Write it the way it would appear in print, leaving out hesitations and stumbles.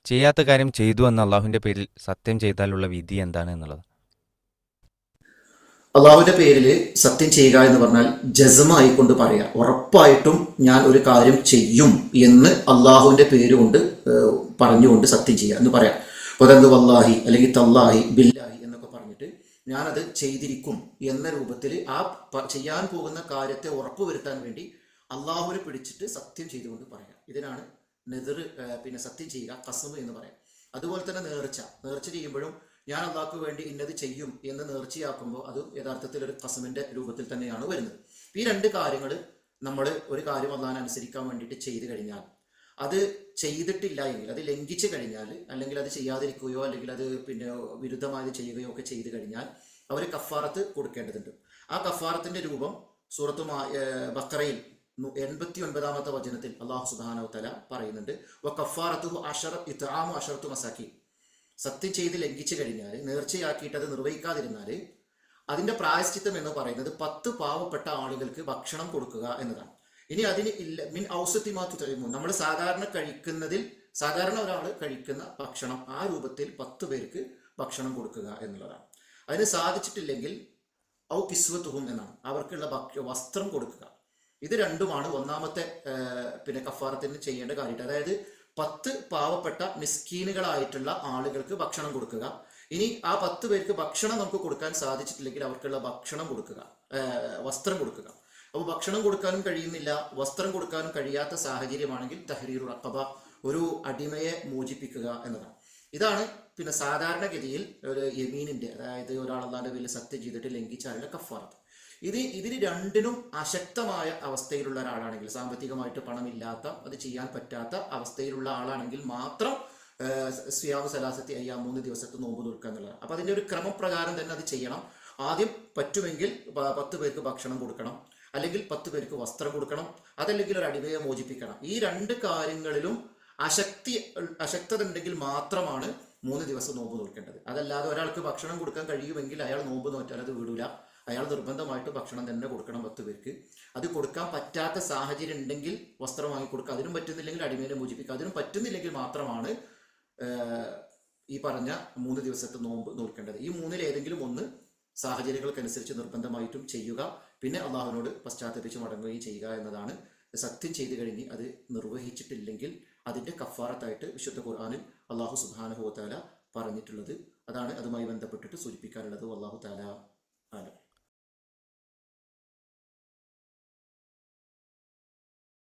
ചെയ്യാത്ത കാര്യം ചെയ്തു എന്ന് അള്ളാഹുവിൻ്റെ പേരിൽ സത്യം ചെയ്താലുള്ള വിധി എന്താണ് എന്നുള്ളത്. അള്ളാഹുവിന്റെ പേരിൽ സത്യം ചെയ്യുക എന്ന് പറഞ്ഞാൽ ജസ്മായിക്കൊണ്ട് പറയാ, ഉറപ്പായിട്ടും ഞാൻ ഒരു കാര്യം ചെയ്യും എന്ന് അള്ളാഹുവിന്റെ പേര് കൊണ്ട് പറഞ്ഞുകൊണ്ട് സത്യം ചെയ്യുക എന്ന് പറയാം. പൊതന്ത് വല്ലാഹി അല്ലെങ്കിൽ തല്ലാഹി ബില്ലാഹി എന്നൊക്കെ പറഞ്ഞിട്ട് ഞാനത് ചെയ്തിരിക്കും എന്ന രൂപത്തിൽ ആ ചെയ്യാൻ പോകുന്ന കാര്യത്തെ ഉറപ്പുവരുത്താൻ വേണ്ടി അള്ളാഹുവിനെ പിടിച്ചിട്ട് സത്യം ചെയ്തുകൊണ്ട് പറയാം. ഇതിനാണ് നെതിർ, പിന്നെ സത്യം ചെയ്യുക, കസ്മ് എന്ന് പറയാം. അതുപോലെ തന്നെ നേർച്ച ചെയ്യുമ്പോഴും ഞാൻ അള്ളാഹ്ക്ക് വേണ്ടി ഇന്നത് ചെയ്യും എന്ന് നേർച്ചയാക്കുമ്പോൾ അത് യഥാർത്ഥത്തിൽ ഒരു കസ്മിന്റെ രൂപത്തിൽ തന്നെയാണ് വരുന്നത്. ഈ രണ്ട് കാര്യങ്ങൾ നമ്മൾ ഒരു കാര്യം അള്ളാഹിനെ അനുസരിക്കാൻ വേണ്ടിയിട്ട് ചെയ്തു കഴിഞ്ഞാൽ, അത് ചെയ്തിട്ടില്ല എങ്കിൽ, അത് ലംഘിച്ചു കഴിഞ്ഞാൽ, അല്ലെങ്കിൽ അത് ചെയ്യാതിരിക്കുകയോ അല്ലെങ്കിൽ അത് പിന്നെ വിരുദ്ധമായി ചെയ്യുകയോ ഒക്കെ ചെയ്തു കഴിഞ്ഞാൽ അവർ കഫാറത്ത് കൊടുക്കേണ്ടതുണ്ട്. ആ കഫാറത്തിന്റെ രൂപം സൂറത്ത് ബഖറയിൽ 89-ാമത്തെ വചനത്തിൽ അള്ളാഹു സുബ്ഹാനഹു വ തആല പറയുന്നുണ്ട്. വകഫാറത്തുഹു ഇത്ആമു അശറത്തു മസാക്കീൻ. സത്യം ചെയ്ത് ലംഘിച്ചു കഴിഞ്ഞാൽ, നേർച്ചയാക്കിയിട്ട് അത് നിർവഹിക്കാതിരുന്നാൽ അതിന്റെ പ്രായശ്ചിത്തം എന്ന് പറയുന്നത് 10 പാവപ്പെട്ട ആളുകൾക്ക് ഭക്ഷണം കൊടുക്കുക എന്നതാണ്. ഇനി അതിന് ഇല്ല മിൻ ഔസത്തിമാത്തു തഴിമു, നമ്മൾ സാധാരണ കഴിക്കുന്നതിൽ, സാധാരണ ഒരാൾ കഴിക്കുന്ന ഭക്ഷണം ആ രൂപത്തിൽ 10 പേർക്ക് ഭക്ഷണം കൊടുക്കുക എന്നുള്ളതാണ്. അതിന് സാധിച്ചിട്ടില്ലെങ്കിൽ ഔ കിസ്വത്തുഹും എന്നാണ്, അവർക്കുള്ള വസ്ത്രം കൊടുക്കുക. ഇത് രണ്ടുമാണ് ഒന്നാമത്തെ പിന്നെ കഫാറത്തിന് ചെയ്യേണ്ട കാര്യം. അതായത് 10 പാവപ്പെട്ട മിസ്കീനുകളായിട്ടുള്ള ആളുകൾക്ക് ഭക്ഷണം കൊടുക്കുക. ഇനി ആ 10 പേർക്ക് ഭക്ഷണം നമുക്ക് കൊടുക്കാൻ സാധിച്ചിട്ടില്ലെങ്കിൽ അവർക്കുള്ള ഭക്ഷണം കൊടുക്കുക, വസ്ത്രം കൊടുക്കുക. അപ്പോൾ ഭക്ഷണം കൊടുക്കാനും കഴിയുന്നില്ല, വസ്ത്രം കൊടുക്കാനും കഴിയാത്ത സാഹചര്യമാണെങ്കിൽ തഹ്രീറു റഖബ, ഒരു അടിമയെ മോചിപ്പിക്കുക എന്നതാണ്. ഇതാണ് പിന്നെ സാധാരണഗതിയിൽ ഒരു യമീനിന്റെ, അതായത് ഒരാൾ അല്ലാഹുവിന്റെ പേരിൽ സത്യം ചെയ്തിട്ട് ലംഘിച്ചാലുള്ള കഫാറത്ത്. ഇതിന് രണ്ടിനും അശക്തമായ അവസ്ഥയിലുള്ള ഒരാളാണെങ്കിൽ, സാമ്പത്തികമായിട്ട് പണമില്ലാത്ത, അത് ചെയ്യാൻ പറ്റാത്ത അവസ്ഥയിലുള്ള ആളാണെങ്കിൽ മാത്രം സിയാമു സലാസത്തി അയ്യാം 3 ദിവസത്തെ നോമ്പ് നോക്കുക എന്നുള്ളതാണ്. അപ്പൊ അതിന്റെ ഒരു ക്രമപ്രകാരം തന്നെ അത് ചെയ്യണം. ആദ്യം പറ്റുമെങ്കിൽ 10 പേർക്ക് ഭക്ഷണം കൊടുക്കണം, അല്ലെങ്കിൽ 10 പേർക്ക് വസ്ത്രം കൊടുക്കണം, അതല്ലെങ്കിൽ ഒരു അടിമയെ മോചിപ്പിക്കണം. ഈ രണ്ട് കാര്യങ്ങളിലും അശക്തത ഉണ്ടെങ്കിൽ മാത്രമാണ് 3 ദിവസം നോമ്പ് നോക്കേണ്ടത്. അതല്ലാതെ ഒരാൾക്ക് ഭക്ഷണം കൊടുക്കാൻ കഴിയുമെങ്കിൽ അയാൾ നോമ്പ് നോറ്റാൽ അത് വിടൂല. അയാൾ നിർബന്ധമായിട്ട് ഭക്ഷണം തന്നെ കൊടുക്കണം 10 പേർക്ക്. അത് കൊടുക്കാൻ പറ്റാത്ത സാഹചര്യം ഉണ്ടെങ്കിൽ വസ്ത്രം വാങ്ങിക്കൊടുക്കുക, അതിനും പറ്റുന്നില്ലെങ്കിൽ അടിമേനെ മോചിപ്പിക്കുക, അതിനും പറ്റുന്നില്ലെങ്കിൽ മാത്രമാണ് ഈ പറഞ്ഞ 3 ദിവസത്തെ നോമ്പ് നോക്കേണ്ടത്. ഈ 3-ൽ ഏതെങ്കിലും ഒന്ന് സാഹചര്യങ്ങൾക്കനുസരിച്ച് നിർബന്ധമായിട്ടും ചെയ്യുക, പിന്നെ അള്ളാഹുവിനോട് പശ്ചാത്തപിച്ച് മടങ്ങുകയും ചെയ്യുക എന്നതാണ്. സത്യം ചെയ്തു കഴിഞ്ഞ് അത് നിർവഹിച്ചിട്ടില്ലെങ്കിൽ അതിന്റെ കഫാറത്തായിട്ട് വിശുദ്ധ ഖുർആനിൽ അള്ളാഹു സുബ്ഹാനഹു വ തആല പറഞ്ഞിട്ടുള്ളത്. അതാണ് അതുമായി ബന്ധപ്പെട്ടിട്ട് സൂചിപ്പിക്കാനുള്ളത്. അല്ലാഹു തആല ആലം.